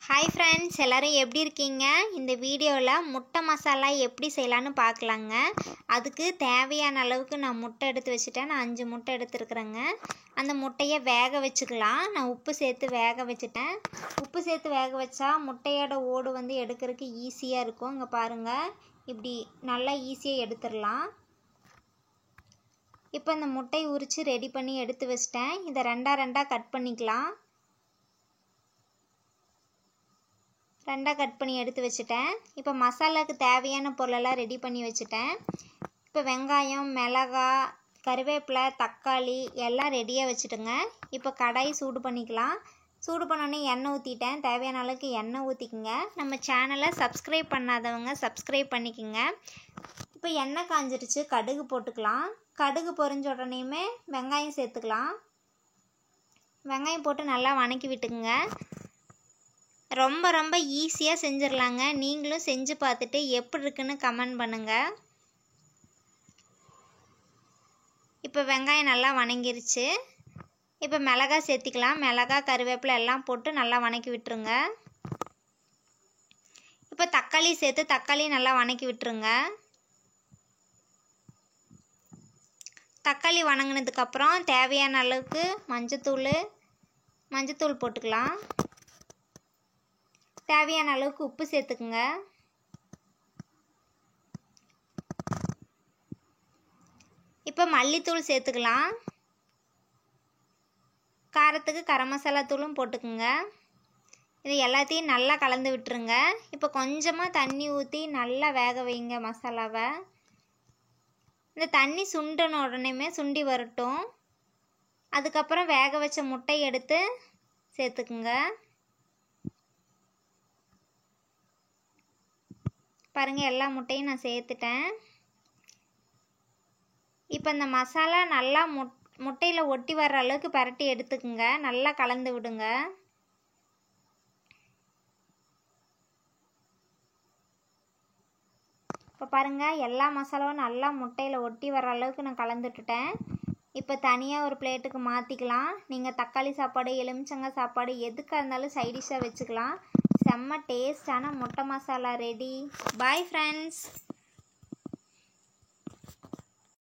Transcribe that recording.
hi friends எல்லாரும் எப்படி இருக்கீங்க இந்த வீடியோல முட்டை மசாலா எப்படி செய்யலாம்னு பார்க்கலாங்க அதுக்கு தேவையான அளவுக்கு நான் முட்டை எடுத்து வச்சிட்டேன் நான் 5 முட்டை எடுத்துக்கறேங்க அந்த முட்டையை வேக வச்சுக்கலாம் நான் உப்பு சேர்த்து வேக வச்சிட்டேன் உப்பு சேர்த்து வேக வச்சா முட்டையோட ஓடு வந்து எடுக்கிறதுக்கு ஈஸியா இருக்கும் இங்க பாருங்க இப்படி நல்லா ஈஸியா எடுத்துறலாம் இப்போ இந்த முட்டை உரிச்சு ரெடி பண்ணி எடுத்து வச்சிட்டேன் இத ரெண்டா கட் பண்ணிக்கலாம் ரெண்டா கட் பண்ணி எடுத்து வச்சிட்டேன் இப்போ மசாலாக்கு தேவையான பொருளெல்லாம் ரெடி பண்ணி வச்சிட்டேன் இப்போ வெங்காயம் மிளகாய் கறிவேப்பிலை தக்காளி எல்லாம் ரெடியா வச்சிடுங்க இப்போ கடாய் சூடு பண்ணிக்கலாம் சூடு பண்ணனே எண்ணெய் ஊத்திட்டேன் தேவையான அளவுக்கு எண்ணெய் ஊத்திக்கங்க நம்ம சேனலை சப்ஸ்கிரைப் பண்ணாதவங்க சப்ஸ்கிரைப் பண்ணிக்கங்க இப்போ எண்ணெய் காஞ்சிருச்சு கடுகு போட்டுக்கலாம் கடுகு பொரிஞ்ச உடனேமே வெங்காயம் சேர்த்துக்கலாம் வெங்காயம் போட்டு நல்லா வதக்கி விட்டுங்க ரொம்ப ஈஸியா செஞ்சிரலாங்க நீங்களும் செஞ்சு பார்த்துட்டு எப்படி இருக்குன்னு கமெண்ட் பண்ணுங்க இப்போ வெங்காயம் நல்லா வதங்கிருச்சு இப்போ மிளகாய் சேர்த்திக்கலாம் மிளகாய் கறிவேப்பிலை எல்லாம் போட்டு நல்லா வதக்கி விட்டுருங்க இப்போ தக்காளி சேர்த்து தக்காளி நல்லா வதக்கி விட்டுருங்க தக்காளி வதங்கினதுக்கு அப்புறம் தேவையான அளவுக்கு மஞ்சள்தூள் போட்டுக்கலாம் தேவையான அளவுக்கு உப்பு சேர்த்துக்குங்க இப்போ மல்லித்தூள் சேர்த்துக்கலாம் காரத்துக்கு கரம் மசாலா தூளும் போட்டுக்குங்க இது எல்லாத்தையும் நல்லா கலந்து விட்டுருங்க இப்போ கொஞ்சமா தண்ணி ஊத்தி நல்லா வேக வைங்க மசாலாவை இந்த தண்ணி சுண்டன உடனேமே சுண்டி வரட்டும் அதுக்கு அப்புறம் வேக வச்ச முட்டை எடுத்து சேர்த்துக்குங்க பாருங்க எல்லா முட்டையும் நான் சேர்த்துட்டேன் இப்போ இந்த மசாலா நல்லா முட்டையில ஒட்டி வர அளவுக்கு பரட்டி எடுத்துக்குங்க நல்லா கலந்து விடுங்க இப்போ பாருங்க எல்லா மசாலாவும் நல்லா முட்டையில ஒட்டி வர அளவுக்கு நான் கலந்துட்டுட்டேன் இப்போ தனியா ஒரு பிளேட்டுக்கு மாத்திக்கலாம் நீங்க தக்காளி சாப்பாடு எலுமிச்சங்காய் சாப்பாடு எதுக்கா இருந்தாலும் சைடு டிஷ்ஷா வெச்சுக்கலாம் செம்ம டேஸ்டான முட்டை மசாலா ரெடி பை ஃப்ரெண்ட்ஸ்